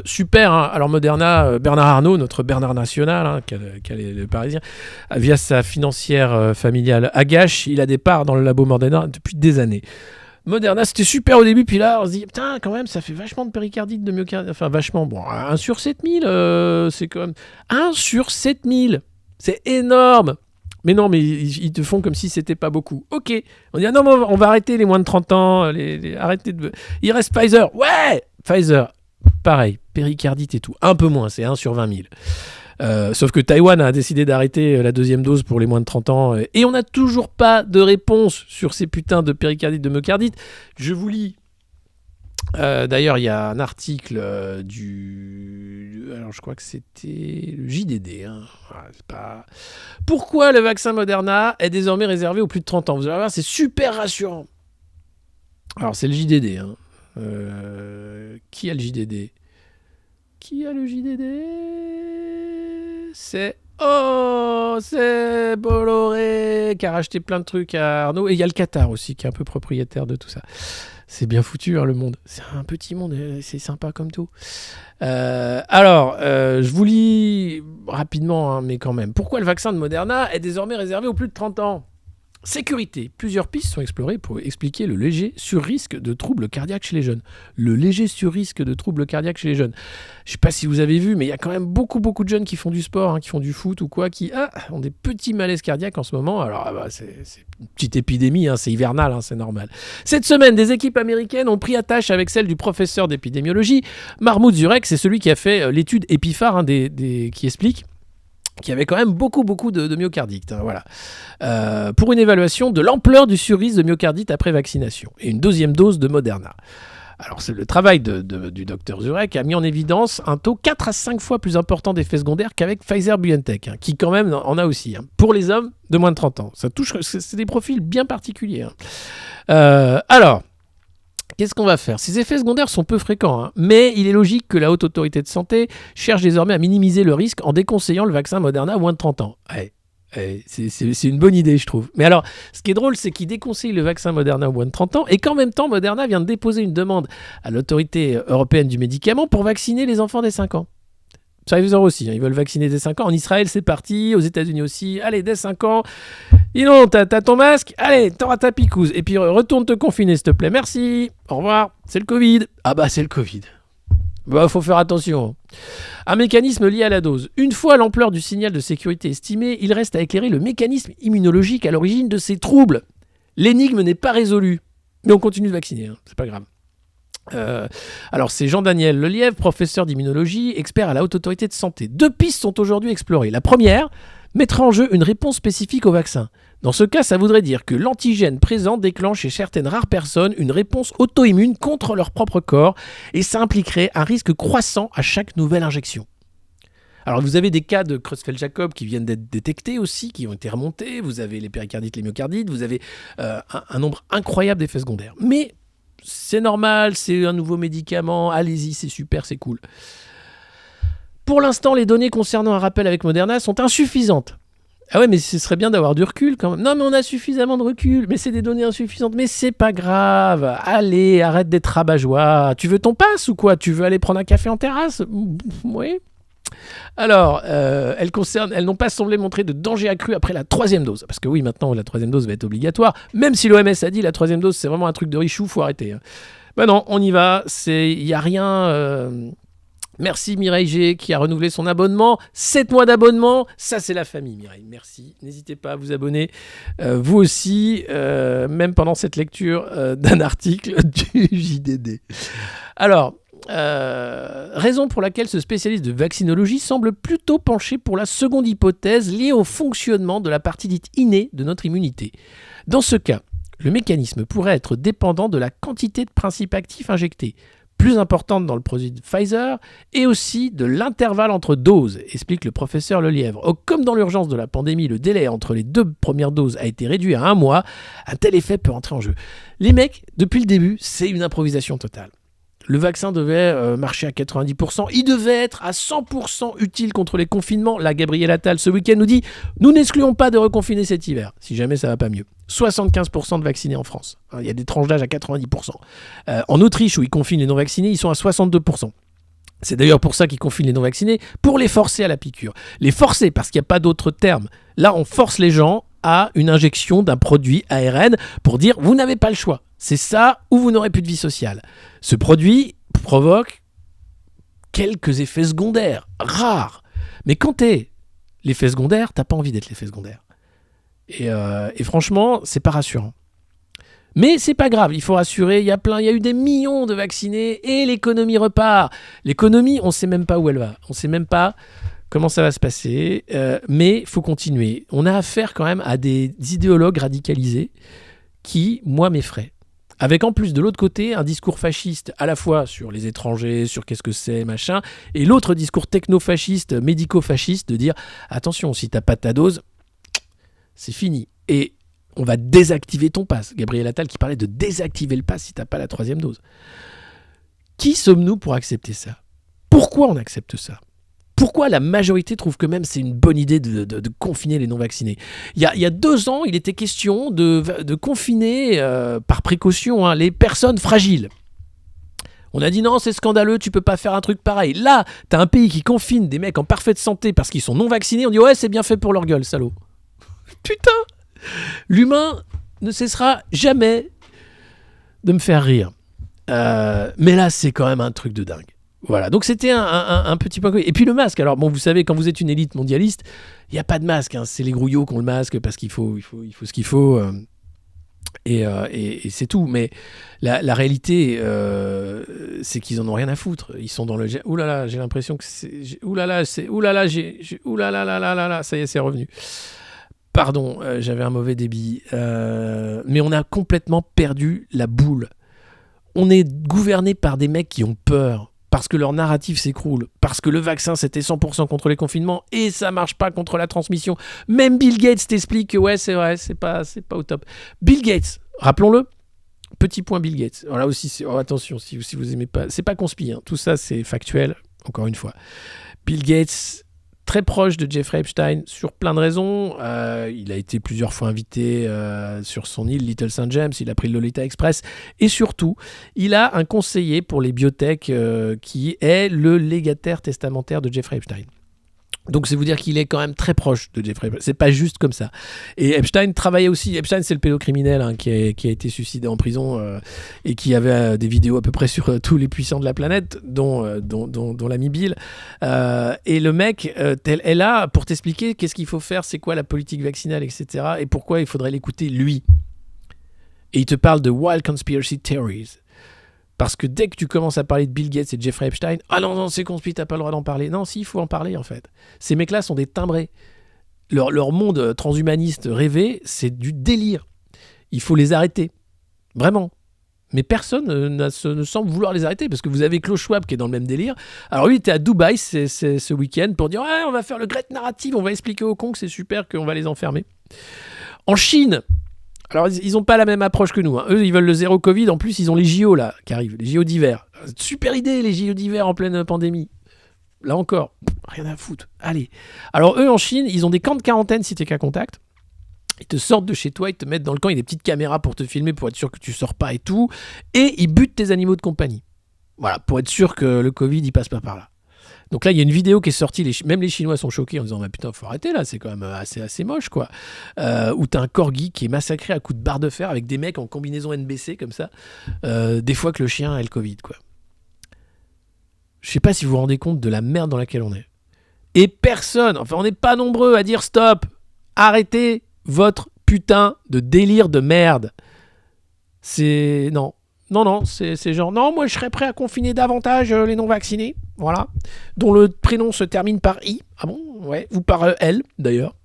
Super, hein. Alors Moderna, Bernard Arnault, notre Bernard National, hein, quel est le Parisien, via sa financière familiale Agache, il a des parts dans le labo Moderna depuis des années. Moderna, c'était super au début, puis là, on se dit, putain, quand même, ça fait vachement de péricardite, de myocardite, enfin, vachement, 1 sur 7000, c'est quand même... 1 sur 7000, c'est énorme. Mais non, mais ils te font comme si c'était pas beaucoup. Ok, on dit, non, on va arrêter les moins de 30 ans, arrêtez de... Il reste Pfizer, ouais, Pfizer, pareil, péricardite et tout, un peu moins, c'est 1 sur 20 000. Sauf que Taïwan a décidé d'arrêter la 2e dose pour les moins de 30 ans et on n'a toujours pas de réponse sur ces putains de péricardite, de myocardite. Je vous lis. D'ailleurs, il y a un article alors je crois que c'était le JDD. Hein. C'est pas... Pourquoi le vaccin Moderna est désormais réservé aux plus de 30 ans? Vous allez voir, c'est super rassurant. Alors, c'est le JDD. Hein. Qui a le JDD? C'est Oh, c'est Bolloré qui a racheté plein de trucs à Arnaud. Et il y a le Qatar aussi qui est un peu propriétaire de tout ça. C'est bien foutu, hein, le monde. C'est un petit monde, c'est sympa comme tout. Je vous lis rapidement, hein, mais quand même. Pourquoi le vaccin de Moderna est désormais réservé aux plus de 30 ans ? Sécurité. Plusieurs pistes sont explorées pour expliquer le léger surrisque de troubles cardiaques chez les jeunes. Le léger surrisque de troubles cardiaques chez les jeunes. Je ne sais pas si vous avez vu, mais il y a quand même beaucoup de jeunes qui font du sport, hein, qui font du foot ou quoi, qui ont des petits malaises cardiaques en ce moment. Alors, c'est une petite épidémie, hein, c'est hivernal, hein, c'est normal. Cette semaine, des équipes américaines ont pris attache avec celle du professeur d'épidémiologie, Mahmoud Zurek. C'est celui qui a fait l'étude EpiPhare, hein, qui explique qu'il y avait quand même beaucoup de myocardite, hein, voilà. Pour une évaluation de l'ampleur du surrisque de myocardite après vaccination et une deuxième dose de Moderna. Alors, le travail du docteur Zurek a mis en évidence un taux 4 à 5 fois plus important d'effets secondaires qu'avec Pfizer-BioNTech, hein, qui quand même en a aussi, hein, pour les hommes de moins de 30 ans. Ça touche, c'est des profils bien particuliers. Hein. Qu'est-ce qu'on va faire ? Ces effets secondaires sont peu fréquents, hein, mais il est logique que la Haute Autorité de Santé cherche désormais à minimiser le risque en déconseillant le vaccin Moderna à moins de 30 ans. C'est une bonne idée, je trouve. Mais alors, ce qui est drôle, c'est qu'il déconseille le vaccin Moderna aux moins de 30 ans et qu'en même temps, Moderna vient de déposer une demande à l'Autorité européenne du médicament pour vacciner les enfants dès 5 ans. Pfizer aussi, hein, ils veulent vacciner dès 5 ans. En Israël, c'est parti. Aux États-Unis aussi. Allez, dès 5 ans. Dis donc, t'as ton masque. Allez, t'auras ta picouse. Et puis, retourne te confiner, s'il te plaît. Merci. Au revoir. C'est le Covid. Ah bah, c'est le Covid. Bah, faut faire attention. Un mécanisme lié à la dose. Une fois l'ampleur du signal de sécurité estimée, il reste à éclairer le mécanisme immunologique à l'origine de ces troubles. L'énigme n'est pas résolue. Mais on continue de vacciner, hein. C'est pas grave. Alors c'est Jean-Daniel Lelièvre, professeur d'immunologie, expert à la Haute Autorité de Santé. 2 pistes sont aujourd'hui explorées. La première, mettre en jeu une réponse spécifique au vaccin. Dans ce cas, ça voudrait dire que l'antigène présent déclenche chez certaines rares personnes une réponse auto-immune contre leur propre corps et ça impliquerait un risque croissant à chaque nouvelle injection. Alors vous avez des cas de Creutzfeldt-Jakob qui viennent d'être détectés aussi, qui ont été remontés, vous avez les péricardites, les myocardites, vous avez un nombre incroyable d'effets secondaires. Mais c'est normal, c'est un nouveau médicament, allez-y, c'est super, c'est cool. Pour l'instant, les données concernant un rappel avec Moderna sont insuffisantes. Ah ouais, mais ce serait bien d'avoir du recul quand même. Non, mais on a suffisamment de recul, mais c'est des données insuffisantes. Mais c'est pas grave, allez, arrête d'être rabat-joie. Tu veux ton pass ou quoi ? Tu veux aller prendre un café en terrasse ? Oui. Alors, elles n'ont pas semblé montrer de danger accru après la 3e dose. Parce que oui, maintenant, la 3e dose va être obligatoire. Même si l'OMS a dit la 3e dose, c'est vraiment un truc de richou, faut arrêter. Hein. Ben non, on y va. Il n'y a rien... Merci Mireille G qui a renouvelé son abonnement. 7 mois d'abonnement, ça c'est la famille Mireille. Merci. N'hésitez pas à vous abonner. Vous aussi, même pendant cette lecture d'un article du JDD. Alors... raison pour laquelle ce spécialiste de vaccinologie semble plutôt pencher pour la seconde hypothèse liée au fonctionnement de la partie dite innée de notre immunité. Dans ce cas, le mécanisme pourrait être dépendant de la quantité de principes actifs injectés, plus importante dans le produit de Pfizer, et aussi de l'intervalle entre doses, explique le professeur Lelièvre. Comme dans l'urgence de la pandémie, le délai entre les 2 premières doses a été réduit à 1 mois, un tel effet peut entrer en jeu. Les mecs, depuis le début, c'est une improvisation totale. Le vaccin devait marcher à 90%. Il devait être à 100% utile contre les confinements. Là, Gabriel Attal, ce week-end, nous dit « Nous n'excluons pas de reconfiner cet hiver, si jamais ça va pas mieux. » 75% de vaccinés en France. Il y a des tranches d'âge à 90%. En Autriche, où ils confinent les non-vaccinés, ils sont à 62%. C'est d'ailleurs pour ça qu'ils confinent les non-vaccinés, pour les forcer à la piqûre. Les forcer, parce qu'il n'y a pas d'autre terme. Là, on force les gens à une injection d'un produit ARN pour dire « Vous n'avez pas le choix. C'est ça ou vous n'aurez plus de vie sociale. » Ce produit provoque quelques effets secondaires, rares. Mais quand t'es l'effet secondaire, t'as pas envie d'être l'effet secondaire. Et franchement, c'est pas rassurant. Mais c'est pas grave, il faut rassurer, il y a eu des millions de vaccinés et l'économie repart. L'économie, on sait même pas où elle va. On sait même pas comment ça va se passer, mais il faut continuer. On a affaire quand même à des idéologues radicalisés qui, moi, m'effraient. Avec en plus de l'autre côté un discours fasciste à la fois sur les étrangers, sur qu'est-ce que c'est, machin, et l'autre discours techno-fasciste, médico-fasciste de dire attention, si t'as pas ta dose, c'est fini. Et on va désactiver ton pass. Gabriel Attal qui parlait de désactiver le pass si t'as pas la 3e dose. Qui sommes-nous pour accepter ça ? Pourquoi on accepte ça ? Pourquoi la majorité trouve que même c'est une bonne idée de confiner les non-vaccinés ? Il y a 2 ans, il était question de confiner, par précaution, hein, les personnes fragiles. On a dit non, c'est scandaleux, tu peux pas faire un truc pareil. Là, t'as un pays qui confine des mecs en parfaite santé parce qu'ils sont non-vaccinés, on dit ouais, c'est bien fait pour leur gueule, salaud. Putain ! L'humain ne cessera jamais de me faire rire. Mais là, c'est quand même un truc de dingue. Voilà, donc c'était un petit point. Et puis le masque, alors bon, vous savez, quand vous êtes une élite mondialiste, il n'y a pas de masque, hein. C'est les grouillots qui ont le masque parce qu'il faut ce qu'il faut, et c'est tout. Mais la réalité, c'est qu'ils en ont rien à foutre. Ils sont dans le... Ouh là là, j'ai l'impression que c'est... Ouh là là, ça y est, c'est revenu. Pardon, j'avais un mauvais débit. Mais on a complètement perdu la boule. On est gouverné par des mecs qui ont peur. Parce que leur narratif s'écroule, parce que le vaccin c'était 100% contre les confinements et ça marche pas contre la transmission. Même Bill Gates t'explique que ouais, c'est vrai, c'est pas au top. Bill Gates, rappelons-le, petit point Bill Gates. Alors là aussi, attention, si vous aimez pas, c'est pas conspi, hein. Tout ça c'est factuel, encore une fois. Bill Gates, très proche de Jeffrey Epstein sur plein de raisons. Il a été plusieurs fois invité sur son île Little St. James, il a pris le Lolita Express et surtout, il a un conseiller pour les biotech qui est le légataire testamentaire de Jeffrey Epstein. Donc c'est vous dire qu'il est quand même très proche de Jeffrey Epstein. C'est pas juste comme ça. Et Epstein travaillait aussi. Epstein, c'est le pédocriminel, hein, qui a été suicidé en prison et qui avait des vidéos à peu près sur tous les puissants de la planète, dont l'ami Bill. Et le mec est là pour t'expliquer qu'est-ce qu'il faut faire, c'est quoi la politique vaccinale, etc. Et pourquoi il faudrait l'écouter lui. Et il te parle de wild conspiracy theories. Parce que dès que tu commences à parler de Bill Gates et de Jeffrey Epstein, ah non, c'est conspi, t'as pas le droit d'en parler. Non, si, il faut en parler en fait. Ces mecs-là sont des timbrés. Leur monde transhumaniste rêvé, c'est du délire. Il faut les arrêter. Vraiment. Mais personne ne semble vouloir les arrêter parce que vous avez Klaus Schwab qui est dans le même délire. Alors lui, il était à Dubaï ce week-end pour dire ouais, on va faire le great narrative, on va expliquer aux cons que c'est super, qu'on va les enfermer. En Chine, alors, ils n'ont pas la même approche que nous. Hein. Eux, ils veulent le zéro Covid. En plus, ils ont les JO là, qui arrivent, les JO d'hiver. Super idée, les JO d'hiver en pleine pandémie. Là encore, rien à foutre. Allez. Alors, eux, en Chine, ils ont des camps de quarantaine si t'es cas contact. Ils te sortent de chez toi, ils te mettent dans le camp, il y a des petites caméras pour te filmer, pour être sûr que tu sors pas et tout. Et ils butent tes animaux de compagnie. Voilà, pour être sûr que le Covid, il passe pas par là. Donc là, il y a une vidéo qui est sortie, même les Chinois sont choqués en disant bah, « Putain, faut arrêter là, c'est quand même assez moche, quoi. » Où t'as un corgi qui est massacré à coups de barre de fer avec des mecs en combinaison NBC, comme ça, des fois que le chien a le Covid, quoi. Je sais pas si vous vous rendez compte de la merde dans laquelle on est. Et personne, enfin, on n'est pas nombreux à dire « Stop, arrêtez votre putain de délire de merde. » C'est... Non, c'est genre, non, moi je serais prêt à confiner davantage les non-vaccinés, voilà, dont le prénom se termine par I, ah bon, ouais, ou par L, d'ailleurs,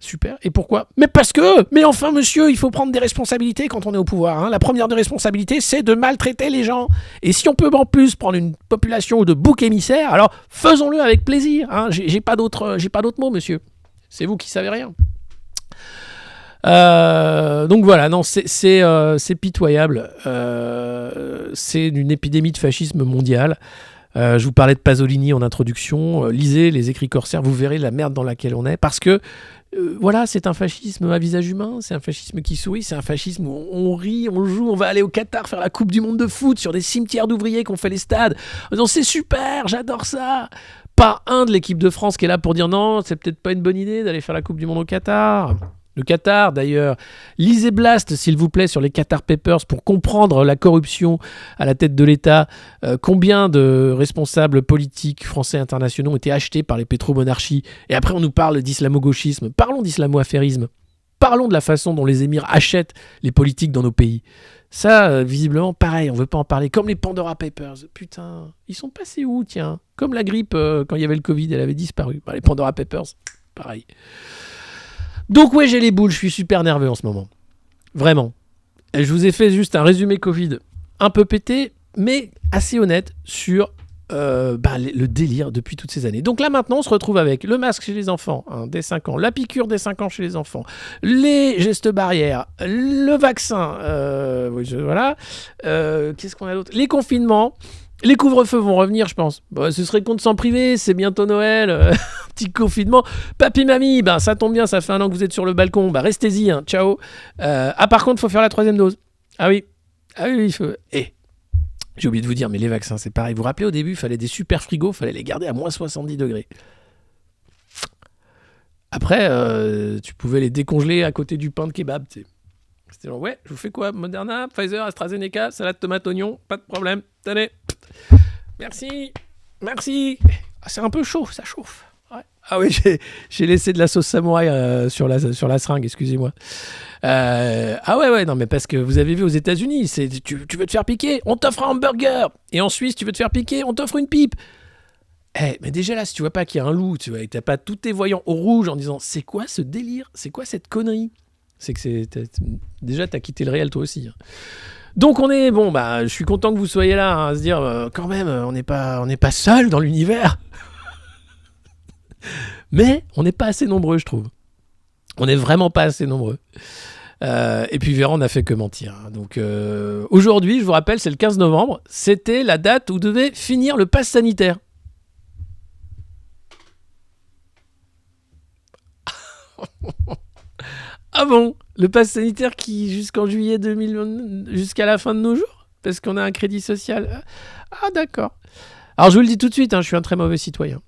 super, et pourquoi ? Mais enfin monsieur, il faut prendre des responsabilités quand on est au pouvoir, hein. La première des responsabilités, c'est de maltraiter les gens, et si on peut en plus prendre une population de boucs émissaires, alors faisons-le avec plaisir, hein. J'ai pas d'autres mots, monsieur, c'est vous qui savez rien. Donc voilà, non, c'est pitoyable. C'est une épidémie de fascisme mondial. Je vous parlais de Pasolini en introduction. Lisez les écrits corsaires, vous verrez la merde dans laquelle on est. Parce que, voilà, c'est un fascisme à visage humain, c'est un fascisme qui sourit, c'est un fascisme où on rit, on joue, on va aller au Qatar faire la Coupe du Monde de foot sur des cimetières d'ouvriers qu'on fait les stades. Donc c'est super, j'adore ça. Pas un de l'équipe de France qui est là pour dire non, c'est peut-être pas une bonne idée d'aller faire la Coupe du Monde au Qatar. Le Qatar, d'ailleurs. Lisez Blast, s'il vous plaît, sur les Qatar Papers pour comprendre la corruption à la tête de l'État. Combien de responsables politiques français et internationaux ont été achetés par les pétromonarchies. Et après, on nous parle d'islamo-gauchisme. Parlons d'islamo-affairisme. Parlons de la façon dont les émirs achètent les politiques dans nos pays. Ça, visiblement, pareil, on veut pas en parler. Comme les Pandora Papers. Putain, ils sont passés où, tiens ? Comme la grippe, quand il y avait le Covid, elle avait disparu. Les Pandora Papers, pareil. Donc ouais, j'ai les boules, je suis super nerveux en ce moment. Vraiment. Et je vous ai fait juste un résumé Covid un peu pété, mais assez honnête sur le délire depuis toutes ces années. Donc là maintenant, on se retrouve avec le masque chez les enfants, hein, dès 5 ans, la piqûre dès 5 ans chez les enfants, les gestes barrières, le vaccin, voilà. Qu'est-ce qu'on a d'autre ? Les confinements. Les couvre-feux vont revenir, je pense. Bah, ce serait con de s'en priver, c'est bientôt Noël, petit confinement. Papy, mamie, bah, ça tombe bien, ça fait 1 an que vous êtes sur le balcon, bah, restez-y, hein, ciao. Par contre, il faut faire la 3e dose. Ah oui, il faut... J'ai oublié de vous dire, mais les vaccins, c'est pareil. Vous vous rappelez, au début, il fallait des super frigos, il fallait les garder à moins 70 degrés. Après, tu pouvais les décongeler à côté du pain de kebab, tu sais. C'était genre, ouais, je vous fais quoi? Moderna, Pfizer, AstraZeneca, salade tomate oignon, pas de problème. Tenez. Merci. Ah, c'est un peu chaud, ça chauffe. Ouais. Ah oui, j'ai laissé de la sauce samouraï sur la seringue, excusez-moi. Ouais, non, mais parce que vous avez vu aux États-Unis, tu veux te faire piquer, on t'offre un hamburger. Et en Suisse, tu veux te faire piquer, on t'offre une pipe. Mais déjà là, si tu vois pas qu'il y a un loup, tu vois, et que t'as pas tous tes voyants au rouge en disant, c'est quoi ce délire? C'est quoi cette connerie? C'est que déjà, t'as quitté le réel toi aussi. Hein. Donc je suis content que vous soyez là, hein, à se dire, quand même, on n'est pas seul dans l'univers. Mais on n'est pas assez nombreux, je trouve. On n'est vraiment pas assez nombreux. Et puis Véran n'a fait que mentir. Hein. Donc aujourd'hui, je vous rappelle, c'est le 15 novembre. C'était la date où devait finir le pass sanitaire. Ah bon? Le pass sanitaire qui, jusqu'en juillet 2000, jusqu'à la fin de nos jours? Parce qu'on a un crédit social. Ah d'accord. Alors je vous le dis tout de suite, hein, je suis un très mauvais citoyen.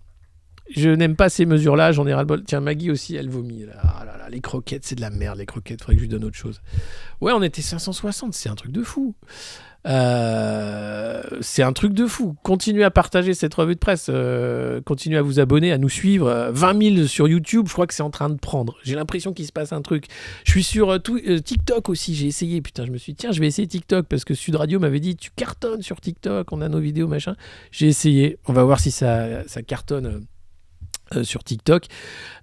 Je n'aime pas ces mesures-là, j'en ai ras-le-bol. Tiens, Maggie aussi, elle vomit. Ah là là, les croquettes, c'est de la merde, les croquettes. Faudrait que je lui donne autre chose. Ouais, on était 560, c'est un truc de fou. C'est un truc de fou. Continuez à partager cette revue de presse. Continuez à vous abonner, à nous suivre. 20 000 sur YouTube, je crois que c'est en train de prendre. J'ai l'impression qu'il se passe un truc. Je suis sur TikTok aussi, j'ai essayé. Putain, je me suis dit, tiens, je vais essayer TikTok parce que Sud Radio m'avait dit, tu cartonnes sur TikTok, on a nos vidéos, machin. J'ai essayé. On va voir si ça cartonne. Sur TikTok.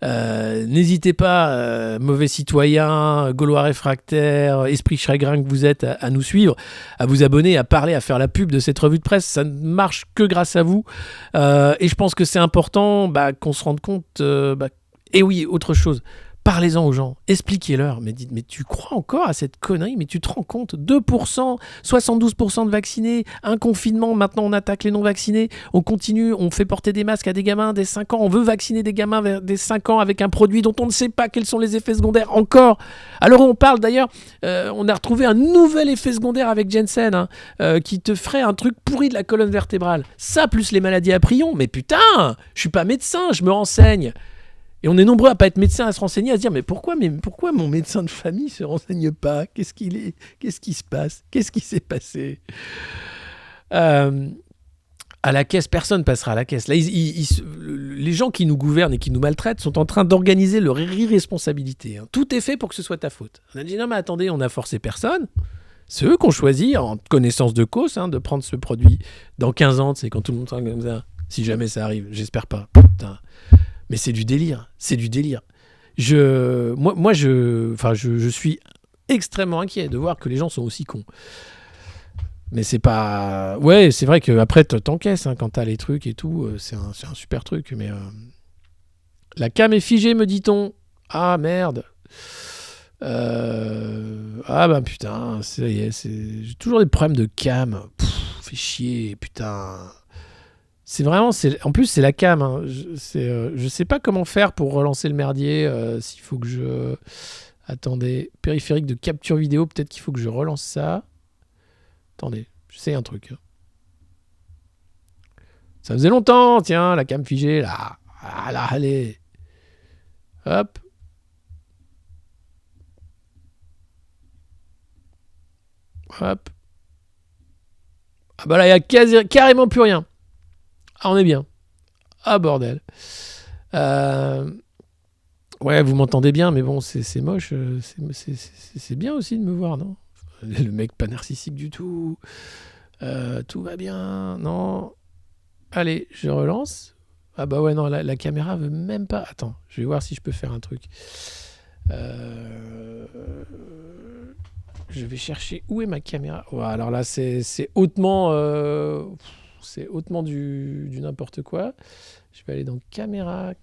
N'hésitez pas, mauvais citoyen, Gaulois réfractaire, esprit chagrin que vous êtes, à nous suivre, à vous abonner, à parler, à faire la pub de cette revue de presse. Ça ne marche que grâce à vous. Et je pense que c'est important qu'on se rende compte. Et oui, autre chose. Parlez-en aux gens, expliquez-leur, mais dites, mais tu crois encore à cette connerie, mais tu te rends compte, 2%, 72% de vaccinés, un confinement, maintenant on attaque les non-vaccinés, on continue, on fait porter des masques à des gamins dès 5 ans, on veut vacciner des gamins vers des 5 ans avec un produit dont on ne sait pas quels sont les effets secondaires encore. Alors on parle d'ailleurs, on a retrouvé un nouvel effet secondaire avec Jensen, qui te ferait un truc pourri de la colonne vertébrale. Ça plus les maladies à prions, mais putain, je suis pas médecin, je me renseigne. Et on est nombreux à pas être médecin, à se renseigner, à se dire mais pourquoi mon médecin de famille se renseigne pas? Qu'est-ce qui se passe? Qu'est-ce qui s'est passé? À la caisse, personne passera à la caisse. Là, les gens qui nous gouvernent et qui nous maltraitent sont en train d'organiser leur irresponsabilité. Hein. Tout est fait pour que ce soit ta faute. On a dit non mais attendez, on n'a forcé personne. C'est eux qui ont choisi, en connaissance de cause, de prendre ce produit dans 15 ans, c'est quand tout le monde sera comme ça. Si jamais ça arrive, j'espère pas. Putain. Mais c'est du délire, Moi, je suis extrêmement inquiet de voir que les gens sont aussi cons. Mais c'est pas... Ouais, c'est vrai qu'après, t'encaisses quand t'as les trucs et tout. C'est un super truc, mais... La cam est figée, me dit-on. Ah, merde. Putain, j'ai toujours des problèmes de cam. Fait chier, putain... En plus, c'est la cam. Hein. Je sais pas comment faire pour relancer le merdier. S'il faut que je... Attendez. Périphérique de capture vidéo. Peut-être qu'il faut que je relance ça. Attendez. Je sais un truc. Ça faisait longtemps. Tiens, la cam figée. Là. Ah là, allez. Hop. Hop. Ah bah là, il y a carrément plus rien. Ah, on est bien. Ah, bordel. Ouais, vous m'entendez bien, mais bon, c'est moche. C'est bien aussi de me voir, non? Le mec pas narcissique du tout. Tout va bien, non? Allez, je relance. Ah bah ouais, non, la caméra veut même pas... Attends, je vais voir si je peux faire un truc. Je vais chercher... Où est ma caméra? Ouais, alors là, c'est hautement... c'est hautement du n'importe quoi. Je vais aller dans caméra.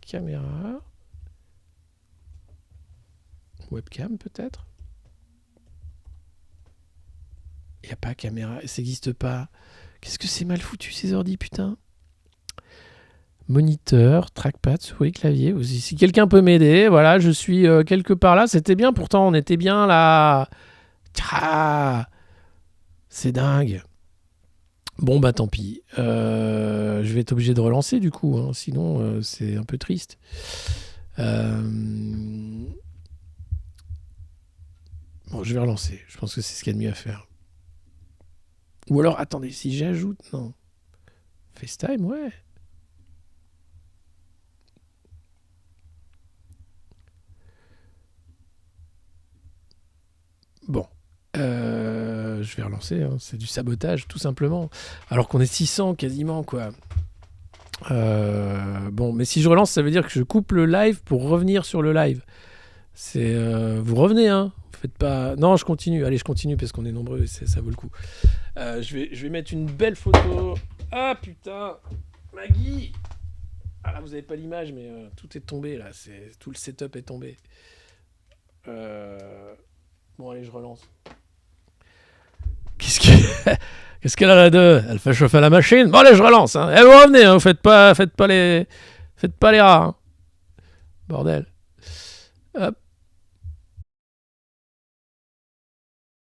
Webcam peut-être. Il n'y a pas caméra, ça n'existe pas. Qu'est-ce que c'est mal foutu ces ordi, putain. Moniteur, trackpad, souris, clavier. Aussi. Si quelqu'un peut m'aider, voilà, je suis quelque part là. C'était bien, pourtant, on était bien là. Ah, c'est dingue. Bon, bah tant pis. Je vais être obligé de relancer du coup, hein, sinon c'est un peu triste. Bon, je vais relancer. Je pense que c'est ce qu'il y a de mieux à faire. Ou alors, attendez, si j'ajoute... Non. FaceTime, ouais. Bon. Je vais relancer. Hein. C'est du sabotage, tout simplement. Alors qu'on est 600 quasiment, quoi. Bon, mais si je relance, ça veut dire que je coupe le live pour revenir sur le live. C'est... vous revenez, hein. Faites pas... Non, je continue. Allez, je continue parce qu'on est nombreux et ça vaut le coup. Je vais mettre une belle photo. Ah, putain. Maggie. Ah là, vous avez pas l'image, mais tout est tombé, là. Tout le setup est tombé. Bon, allez, je relance. Qu'est-ce qu'elle a là de... Elle fait chauffer la machine. Bon, allez, je relance. Hein. Eh, vous revenez, hein. Faites pas les rats. Hein. Bordel. Hop.